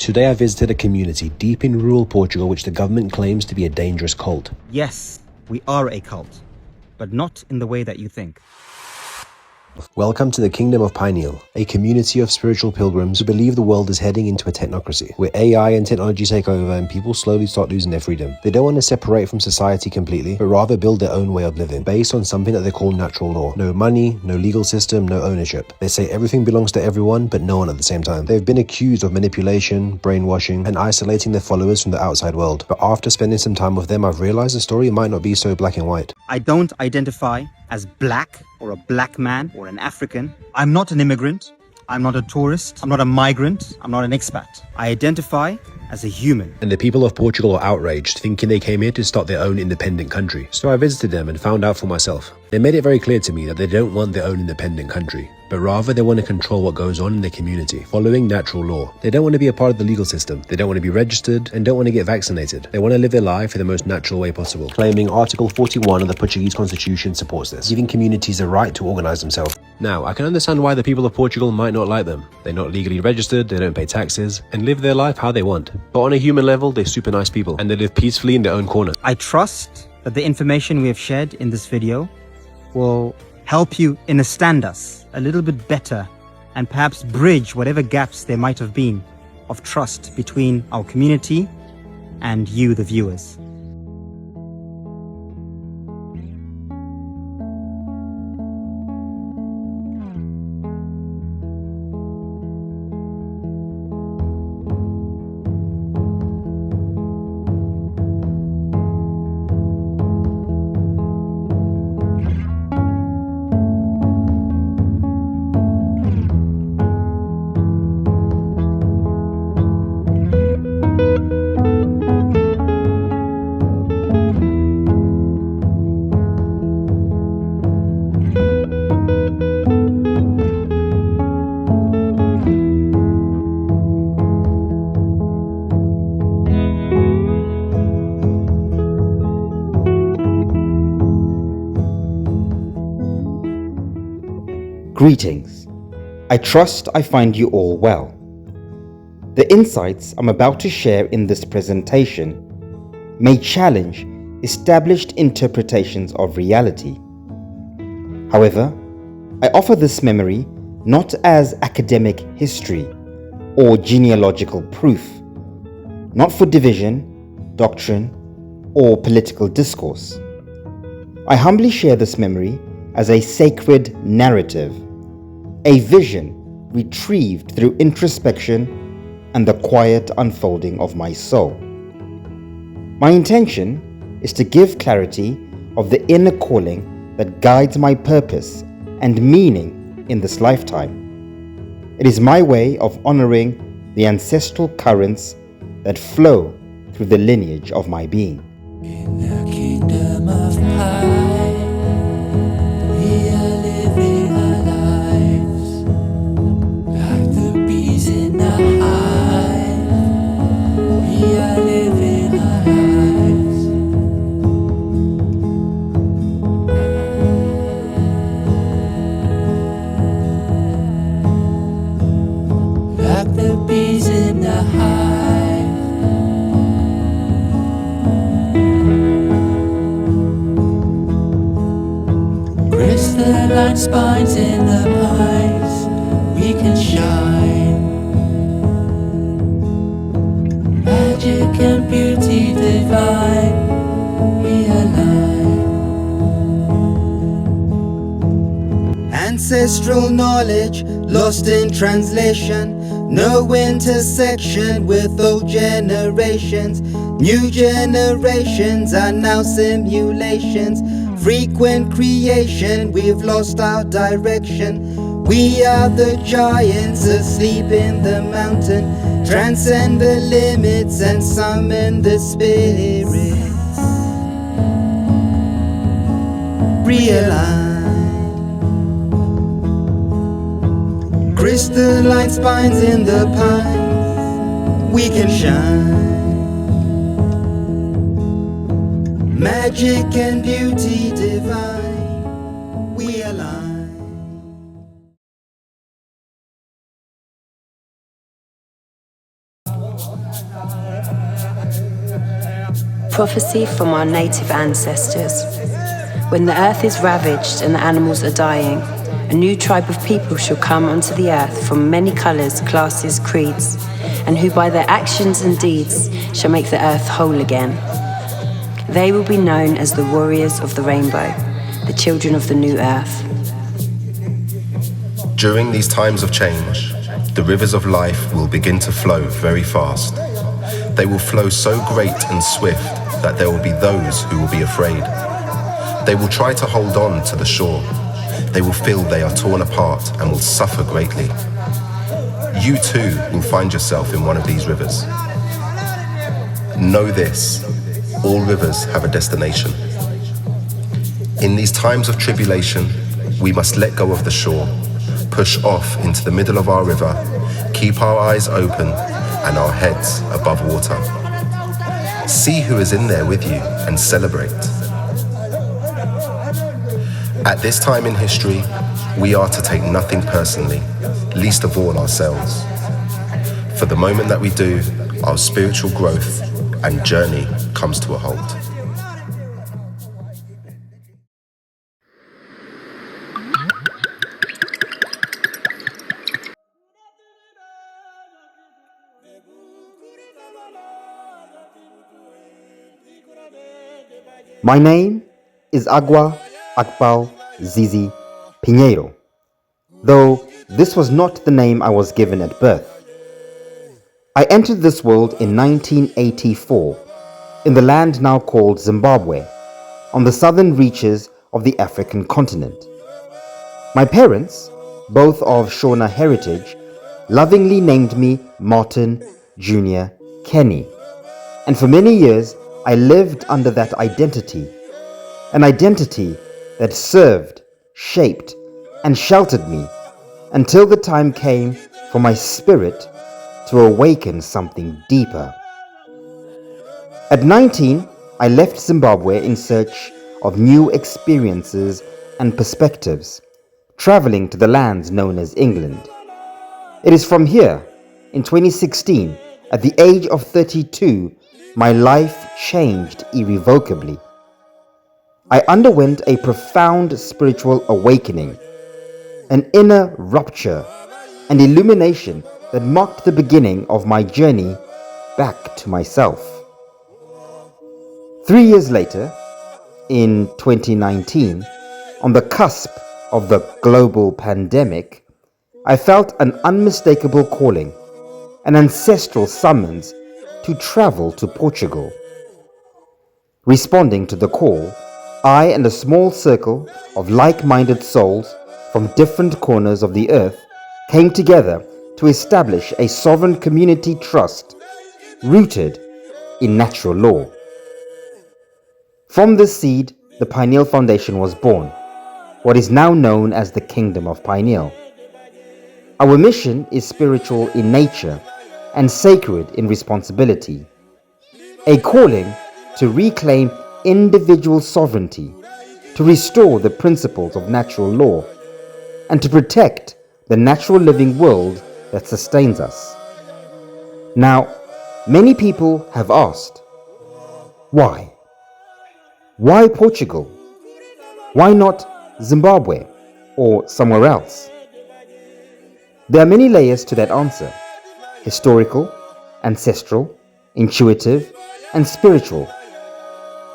Today I visited a community deep in rural Portugal which the government claims to be a dangerous cult. Yes, we are a cult, but not in the way that you think. Welcome to the Kingdom of Pineal, a community of spiritual pilgrims who believe the world is heading into a technocracy, where AI and technology take over and people slowly start losing their freedom. They don't want to separate from society completely, but rather build their own way of living, based on something that they call natural law. No money, no legal system, no ownership. They say everything belongs to everyone, but no one at the same time. They've been accused of manipulation, brainwashing, and isolating their followers from the outside world. But after spending some time with them, I've realized the story might not be so black and white. I don't identify as black or a black man or an African. I'm not an immigrant. I'm not a tourist. I'm not a migrant. I'm not an expat. I identify as a human. And the people of Portugal are outraged, thinking they came here to start their own independent country. So I visited them and found out for myself. They made it very clear to me that they don't want their own independent country, but rather they want to control what goes on in their community, following natural law. They don't want to be a part of the legal system. They don't want to be registered and don't want to get vaccinated. They want to live their life in the most natural way possible, claiming Article 41 of the Portuguese Constitution supports this, giving communities the right to organize themselves. Now, I can understand why the people of Portugal might not like them. They're not legally registered, they don't pay taxes, and live their life how they want. But on a human level, they're super nice people, and they live peacefully in their own corner. I trust that the information we have shared in this video will help you understand us a little bit better and perhaps bridge whatever gaps there might have been of trust between our community and you, the viewers. Greetings. I trust I find you all well. The insights I'm about to share in this presentation may challenge established interpretations of reality. However, I offer this memory not as academic history or genealogical proof, not for division, doctrine, or political discourse. I humbly share this memory as a sacred narrative, a vision retrieved through introspection and the quiet unfolding of my soul. My intention is to give clarity of the inner calling that guides my purpose and meaning in this lifetime. It is my way of honoring the ancestral currents that flow through the lineage of my being. In the kingdom of Pineal, we are living our lives like the bees in the hive. We are living our lives like the bees in the hive. Crystalline spines in the pines, we can shine. Magic and beauty divine, we align. Ancestral knowledge lost in translation, no intersection with old generations. New generations are now simulations. Frequent creation, we've lost our direction. We are the giants asleep in the mountain. Transcend the limits and summon the spirits. Realign. Crystalline spines in the pines, we can shine. Magic and beauty divine, we align. prophecy from our native ancestors. When the earth is ravaged and the animals are dying, a new tribe of people shall come onto the earth from many colours, classes, creeds, and who by their actions and deeds shall make the earth whole again. They will be known as the warriors of the rainbow, the children of the new earth. During these times of change, the rivers of life will begin to flow very fast. They will flow so great and swift that there will be those who will be afraid. They will try to hold on to the shore. They will feel they are torn apart and will suffer greatly. You too will find yourself in one of these rivers. Know this, all rivers have a destination. In these times of tribulation, we must let go of the shore, push off into the middle of our river, keep our eyes open and our heads above water. See who is in there with you and celebrate. At this time in history, we are to take nothing personally, least of all ourselves. For the moment that we do, our spiritual growth and journey comes to a halt. My name is Awa Akbal Zizi Pinheiro, though this was not the name I was given at birth. I entered this world in 1984 in the land now called Zimbabwe, on the southern reaches of the African continent. My parents, both of Shona heritage, lovingly named me Martin Jr. Kenny, and for many years I lived under that identity, an identity that served, shaped, and sheltered me until the time came for my spirit to awaken something deeper. At 19, I left Zimbabwe in search of new experiences and perspectives, traveling to the lands known as England. It is from here, in 2016, at the age of 32, my life changed irrevocably. I underwent a profound spiritual awakening, an inner rupture and illumination that marked the beginning of my journey back to myself. 3 years later, in 2019, on the cusp of the global pandemic, I felt an unmistakable calling, an ancestral summons to travel to Portugal. Responding to the call, I and a small circle of like-minded souls from different corners of the earth came together to establish a sovereign community trust rooted in natural law. From this seed, the Pineal Foundation was born, what is now known as the Kingdom of Pineal. Our mission is spiritual in nature and sacred in responsibility, a calling to reclaim individual sovereignty, to restore the principles of natural law, and to protect the natural living world that sustains us. Now, many people have asked, why? Why Portugal? Why not Zimbabwe or somewhere else? There are many layers to that answer: historical, ancestral, intuitive, and spiritual.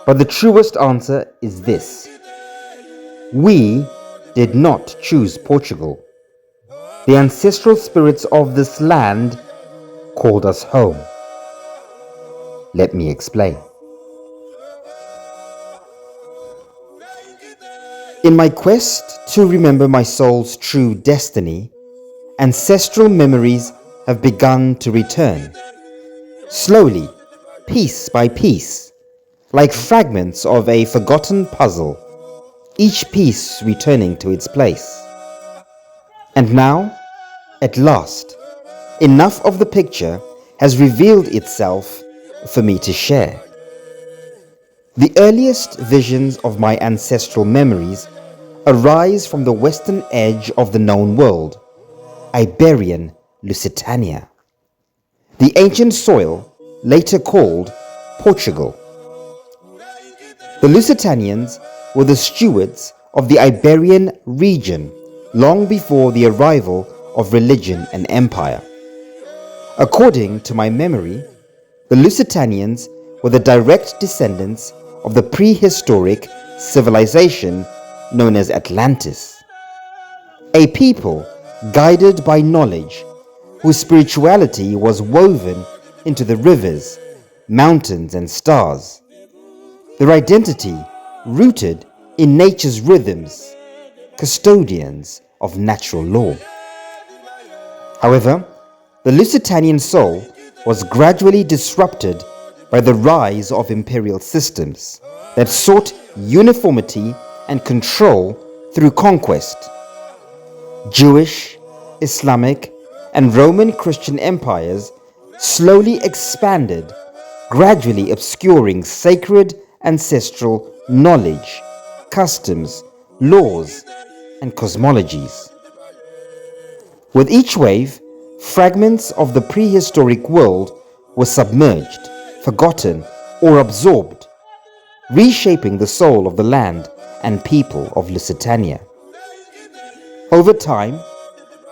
But the truest answer is this: we did not choose Portugal. The ancestral spirits of this land called us home. Let me explain. In my quest to remember my soul's true destiny, ancestral memories have begun to return. Slowly, piece by piece, like fragments of a forgotten puzzle, each piece returning to its place. And now, at last, enough of the picture has revealed itself for me to share. The earliest visions of my ancestral memories arise from the western edge of the known world, Iberian Lusitania, the ancient soil later called Portugal. The Lusitanians were the stewards of the Iberian region long before the arrival of religion and empire. According to my memory, the Lusitanians were the direct descendants of the prehistoric civilization known as Atlantis, a people guided by knowledge whose spirituality was woven into the rivers, mountains, and stars. Their identity rooted in nature's rhythms, custodians of natural law. However, the Lusitanian soul was gradually disrupted by the rise of imperial systems that sought uniformity and control through conquest. Jewish, Islamic, and Roman Christian empires slowly expanded, gradually obscuring sacred ancestral knowledge, customs, laws, and cosmologies. With each wave, fragments of the prehistoric world were submerged, forgotten, or absorbed, reshaping the soul of the land and people of Lusitania. Over time,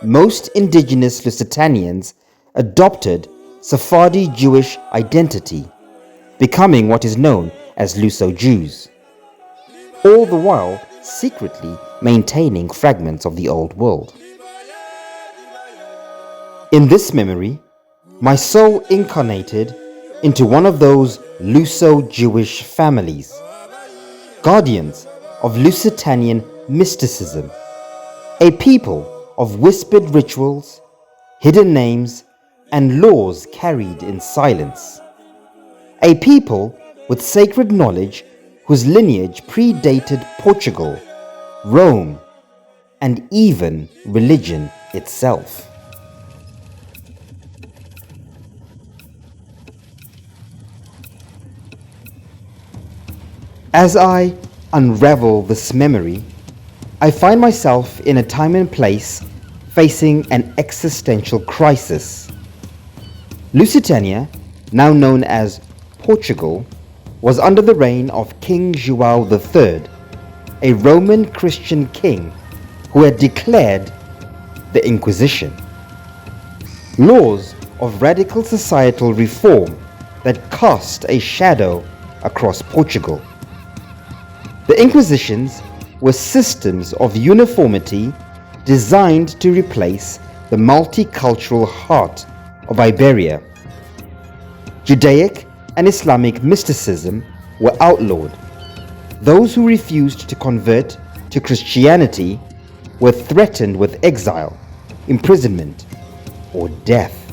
most indigenous Lusitanians adopted Sephardi Jewish identity, becoming what is known as Luso-Jews, all the while secretly maintaining fragments of the old world. In this memory, my soul incarnated into one of those Luso-Jewish families, guardians of Lusitanian mysticism, a people of whispered rituals, hidden names, and laws carried in silence, a people with sacred knowledge whose lineage predated Portugal, Rome, and even religion itself. As I unravel this memory, I find myself in a time and place facing an existential crisis. Lusitania, now known as Portugal, was under the reign of King João III, a Roman Christian king who had declared the Inquisition, laws of radical societal reform that cast a shadow across Portugal. The Inquisitions were systems of uniformity designed to replace the multicultural heart of Iberia. Judaic and Islamic mysticism were outlawed. Those who refused to convert to Christianity were threatened with exile, imprisonment, or death.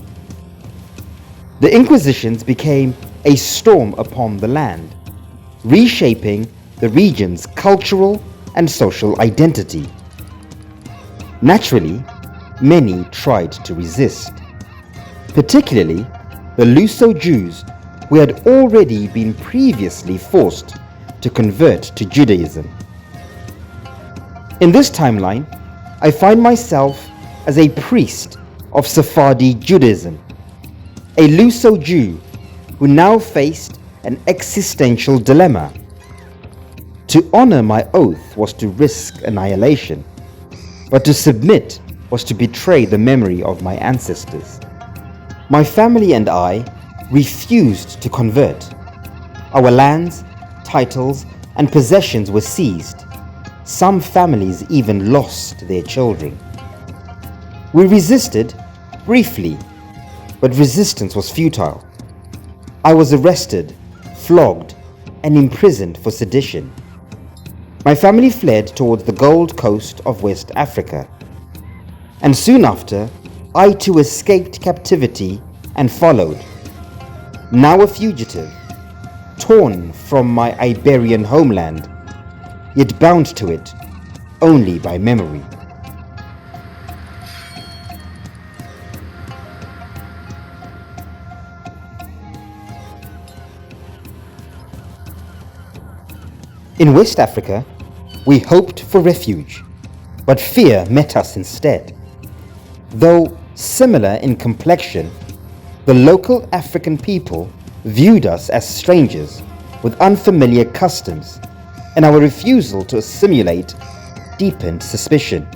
The Inquisitions became a storm upon the land, reshaping the region's cultural and social identity. Naturally, many tried to resist, particularly the Luso-Jews who had already been previously forced to convert to Judaism. In this timeline, I find myself as a priest of Sephardi Judaism, a Luso-Jew who now faced an existential dilemma. To honor my oath was to risk annihilation, but to submit was to betray the memory of my ancestors. My family and I refused to convert. Our lands, titles, and possessions were seized. Some families even lost their children. We resisted briefly, but resistance was futile. I was arrested, flogged, and imprisoned for sedition. My family fled towards the Gold Coast of West Africa, and soon after, I too escaped captivity and followed. Now a fugitive, torn from my Iberian homeland, yet bound to it only by memory. In West Africa, we hoped for refuge, but fear met us instead. Though similar in complexion, the local African people viewed us as strangers with unfamiliar customs, and our refusal to assimilate deepened suspicion.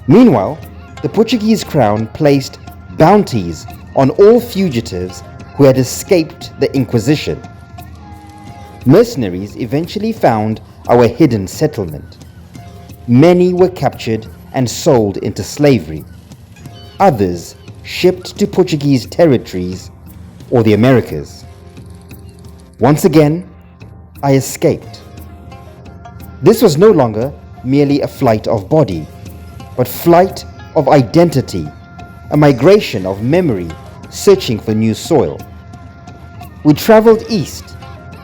Meanwhile, the Portuguese crown placed bounties on all fugitives who had escaped the Inquisition. Mercenaries eventually found our hidden settlement. Many were captured and sold into slavery. Others shipped to Portuguese territories or the Americas. Once again, I escaped. This was no longer merely a flight of body, but flight of identity, a migration of memory searching for new soil. We traveled east,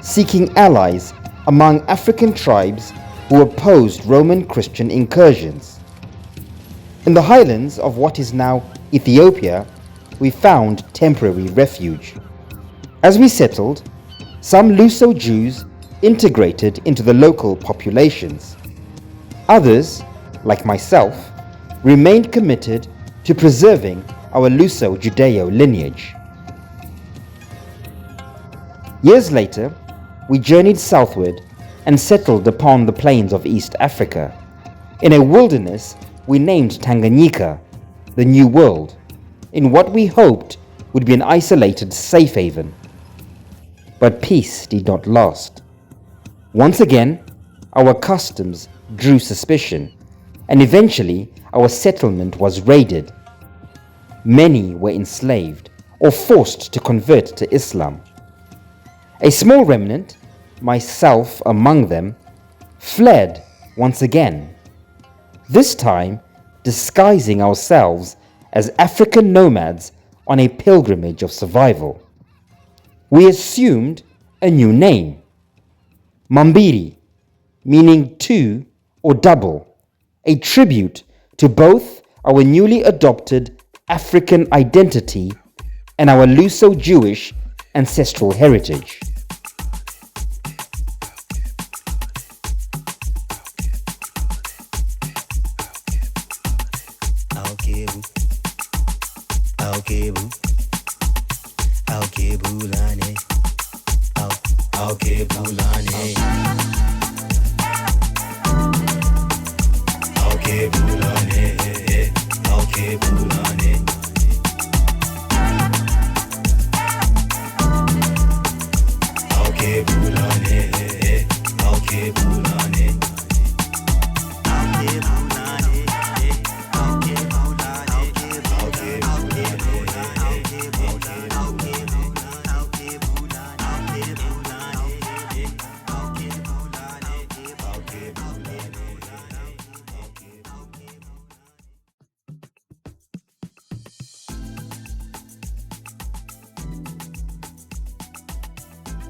seeking allies among African tribes who opposed Roman Christian incursions. In the highlands of what is now Ethiopia, we found temporary refuge. As we settled, some Luso Jews integrated into the local populations. Others, like myself, remained committed to preserving our Luso-Judeo lineage. Years later, we journeyed southward and settled upon the plains of East Africa, in a wilderness we named Tanganyika, the New World, in what we hoped would be an isolated safe haven. But peace did not last. Once again, our customs drew suspicion, and eventually our settlement was raided. Many were enslaved or forced to convert to Islam. A small remnant, myself among them, fled once again, this time disguising ourselves as African nomads on a pilgrimage of survival. We assumed a new name, Mambiri, meaning two or double, a tribute to both our newly adopted African identity and our Luso-Jewish ancestral heritage.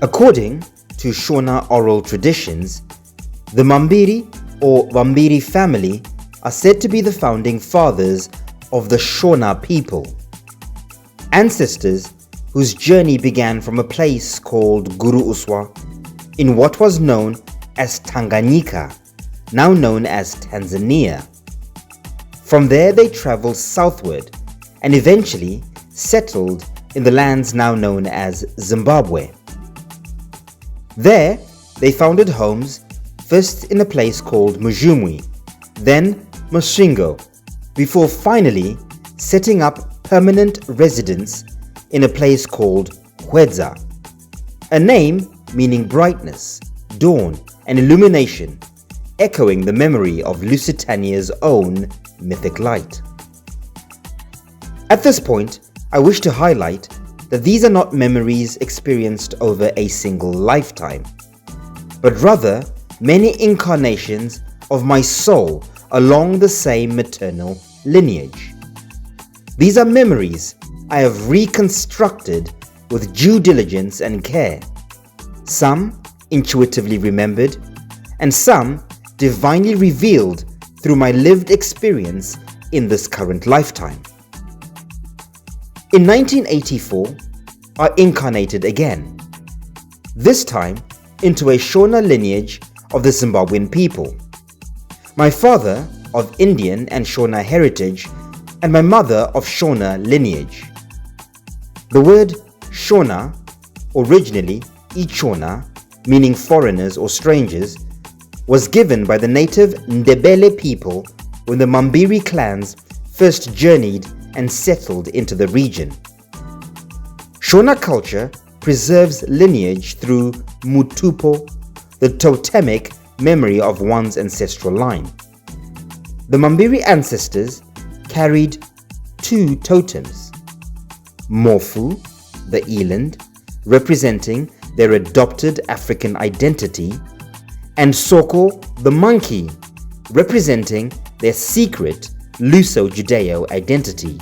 According to Shona oral traditions, the Mambiri or Wambiri family are said to be the founding fathers of the Shona people, ancestors whose journey began from a place called Guru Uswa in what was known as Tanganyika, now known as Tanzania. From there they traveled southward and eventually settled in the lands now known as Zimbabwe. There, they founded homes, first in a place called Mujumwi, then Mashingo, before finally setting up permanent residence in a place called Hwedza, a name meaning brightness, dawn, and illumination, echoing the memory of Lusitania's own mythic light. At this point, I wish to highlight that these are not memories experienced over a single lifetime, but rather many incarnations of my soul along the same maternal lineage. These are memories I have reconstructed with due diligence and care, some intuitively remembered, and some divinely revealed through my lived experience in this current lifetime. In 1984, I incarnated again, this time into a Shona lineage of the Zimbabwean people. My father of Indian and Shona heritage, and my mother of Shona lineage. The word Shona originally Ichona, meaning foreigners or strangers, was given by the native Ndebele people when the Mambiri clans first journeyed and settled into the region. Shona culture preserves lineage through Mutupo, the totemic memory of one's ancestral line. The Mambiri ancestors carried two totems, Mofu, the eland, representing their adopted African identity, and Soko, the monkey, representing their secret Luso-Judeo identity.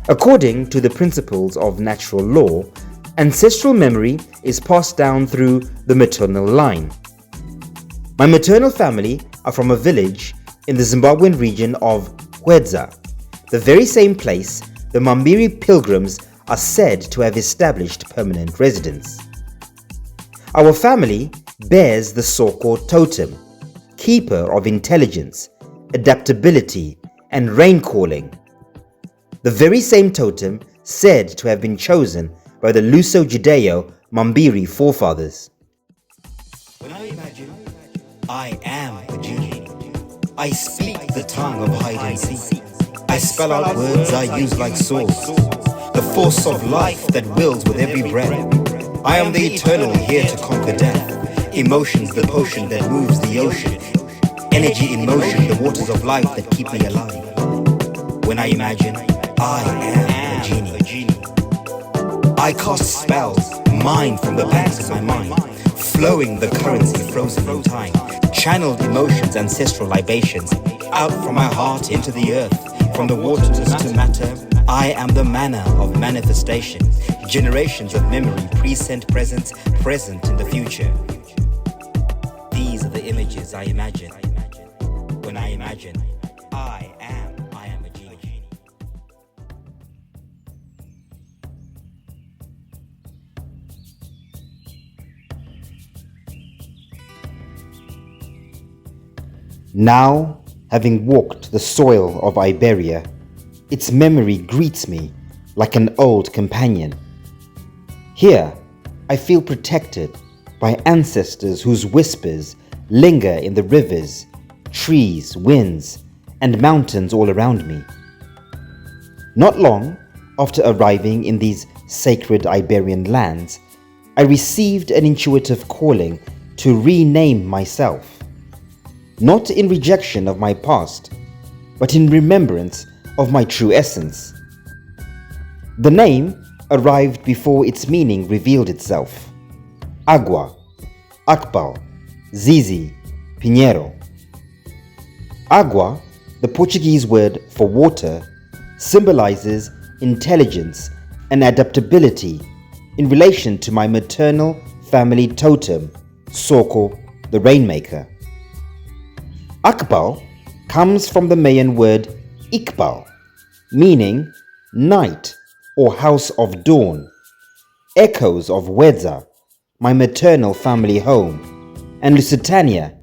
According to the principles of natural law, ancestral memory is passed down through the maternal line. My maternal family are from a village in the Zimbabwean region of Hwedza, the very same place the Mambiri pilgrims are said to have established permanent residence. Our family bears the Soko totem, keeper of intelligence, adaptability, and rain-calling. The very same totem said to have been chosen by the Luso-Judeo Mambiri forefathers. When I imagine, I am a genie. I speak the tongue of hide and seek. I spell out words I use like swords. The force of life that wills with every breath. I am the eternal here to conquer death. Emotions, the potion that moves the ocean. Energy in motion, the waters of life that keep me alive. When I imagine, I am a genie. I cast spells, mine from the banks of my mind, flowing the currency frozen in time, channeled emotions, ancestral libations, out from my heart into the earth, from the waters to matter. I am the manner of manifestation, generations of memory, present, present in the future. These are the images I imagine. When I imagine, I am a genie. Now, having walked the soil of Iberia, its memory greets me like an old companion. Here, I feel protected by ancestors whose whispers linger in the rivers, trees, winds, and mountains all around me. Not long after arriving in these sacred Iberian lands, I received an intuitive calling to rename myself, not in rejection of my past, but in remembrance of my true essence. The name arrived before its meaning revealed itself. Awa, Akbal, Zizi, Pinheiro. Agua, the Portuguese word for water, symbolizes intelligence and adaptability in relation to my maternal family totem, Soko, the rainmaker. Akbal comes from the Mayan word Iqbal, meaning night or house of dawn, echoes of Hwedza, my maternal family home, and Lusitania,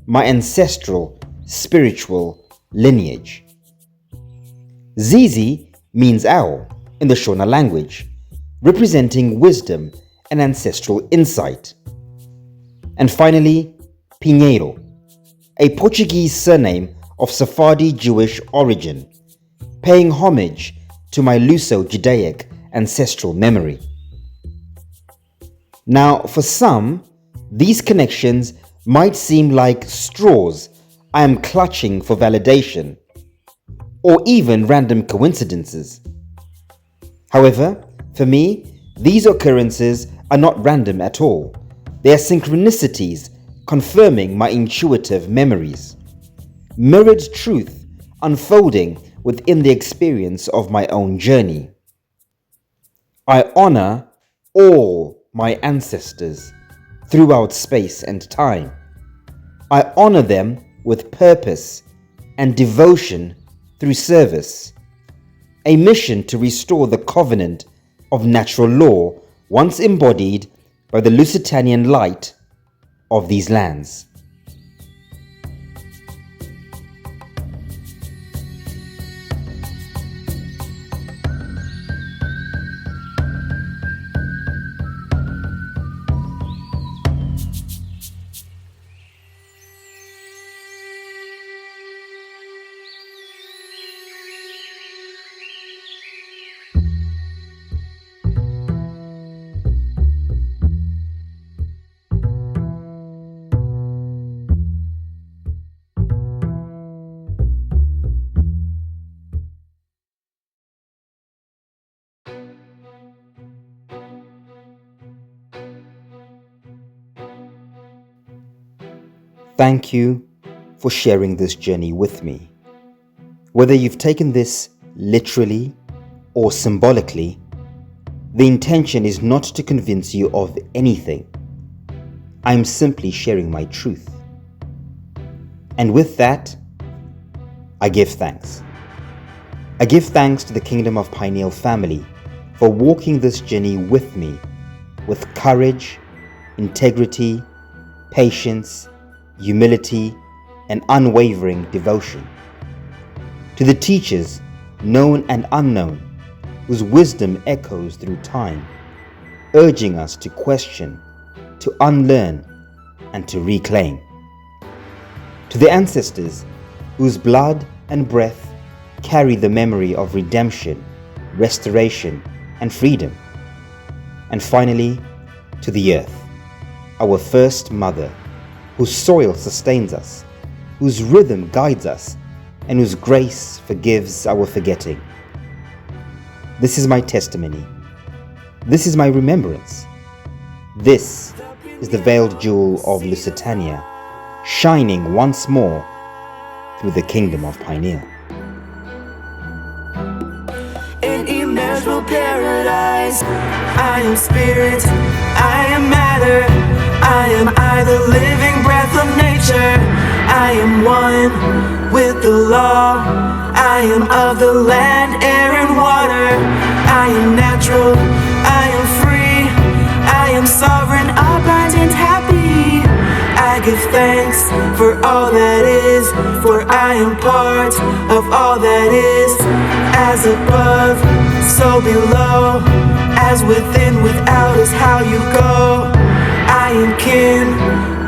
my ancestral spiritual lineage. Zizi means owl in the Shona language, representing wisdom and ancestral insight. And finally, Pinheiro, a Portuguese surname of Sephardi Jewish origin, paying homage to my Luso-Judaic ancestral memory. Now, for some, these connections might seem like straws I am clutching for validation, or even random coincidences. However, for me, these occurrences are not random at all. They are synchronicities confirming my intuitive memories, mirrored truth unfolding within the experience of my own journey. I honor all my ancestors throughout space and time. I honor them with purpose and devotion through service, a mission to restore the covenant of natural law once embodied by the Lusitanian light of these lands. Thank you for sharing this journey with me. Whether you've taken this literally or symbolically, the intention is not to convince you of anything. I'm simply sharing my truth. And with that, I give thanks. I give thanks to the Kingdom of Pineal family for walking this journey with me with courage, integrity, patience, humility, and unwavering devotion. To the teachers, known and unknown, whose wisdom echoes through time, urging us to question, to unlearn, and to reclaim. To the ancestors, whose blood and breath carry the memory of redemption, restoration, and freedom. And finally, to the earth, our first mother, whose soil sustains us, whose rhythm guides us, and whose grace forgives our forgetting. This is my testimony. This is my remembrance. This is the veiled jewel of Lusitania, shining once more through the Kingdom of Pineal. In immeasurable paradise, I am spirit, I am matter, I am the living breath of nature. I am one with the law, I am of the land, air, and water. I am natural, I am free, I am sovereign, abundant, happy. I give thanks for all that is, for I am part of all that is. As above, so below, as within, without is how you go. I am kin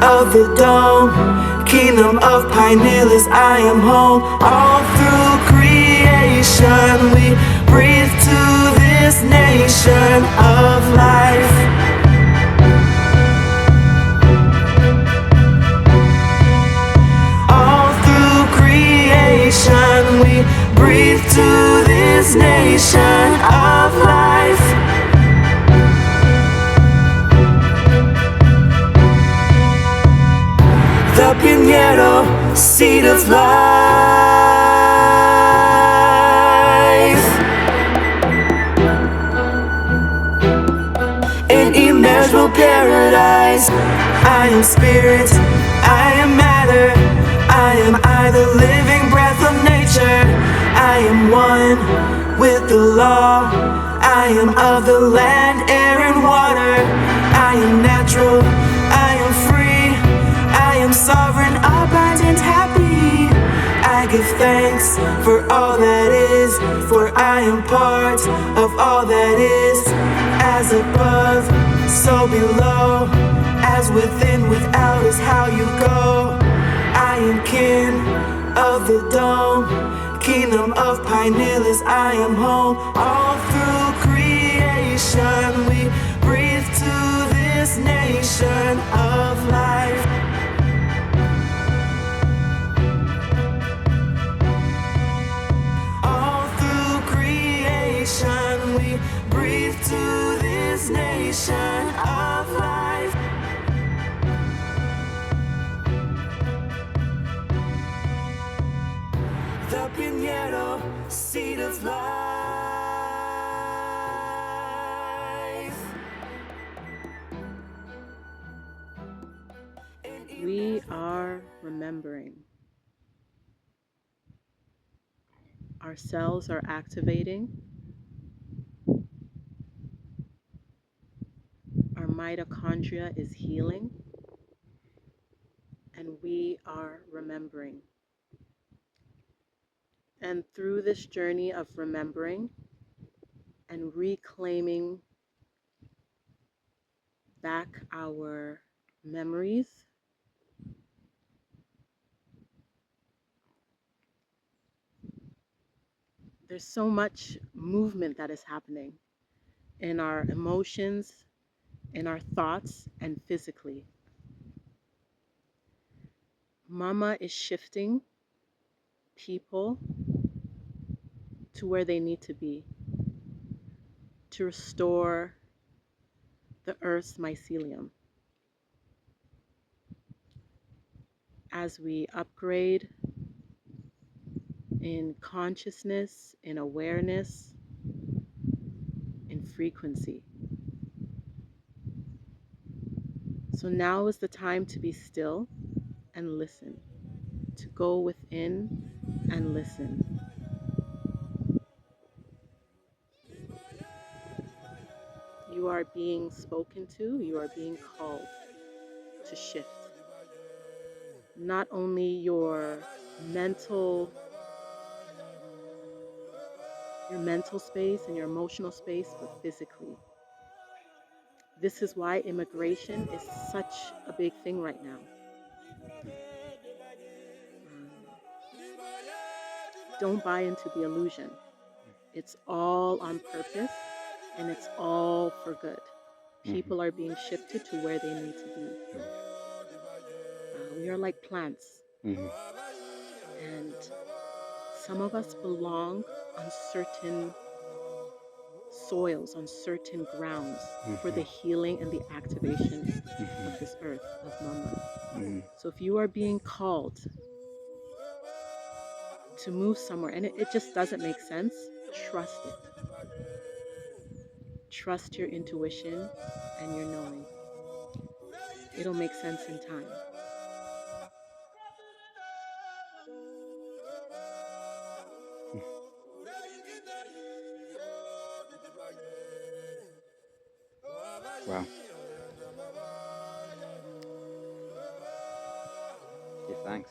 of the dome, Kingdom of Pineal is I am home. All through creation we breathe to this nation of life. All through creation we breathe to this nation of life. The Pineal, seed of life. In immeasurable paradise, I am spirit, I am matter, I am the living breath of nature. I am one with the law, I am of the land, air, and water. I am natural, I am free, I am sovereign, abundant, happy. I give thanks for all that is, for I am part of all that is. As above, so below, as within, without is how you go. I am kin of the dome, Kingdom of Pineal is I am home. All through creation we breathe to this nation of life. All through creation we breathe to this nation of life. The Pineal, seed of life. We are remembering. Our cells are activating. Our mitochondria is healing. And we are remembering. And through this journey of remembering and reclaiming back our memories, there's so much movement that is happening in our emotions, in our thoughts, and physically. Mama is shifting people to where they need to be to restore the earth's mycelium. as we upgrade in consciousness, in awareness, in frequency. So now is the time to be still and listen, to go within and listen. You are being spoken to, you are being called to shift. Not only your mental space and your emotional space, but physically. This is why immigration is such a big thing right now. Don't buy into the illusion. It's all on purpose and it's all for good. People are being shifted to where they need to be. We are like plants. And some of us belong on certain soils, on certain grounds for the healing and the activation of this earth, of Mama. So if you are being called to move somewhere and it just doesn't make sense, trust it. Trust your intuition and your knowing. It'll make sense in time. Wow. Give thanks.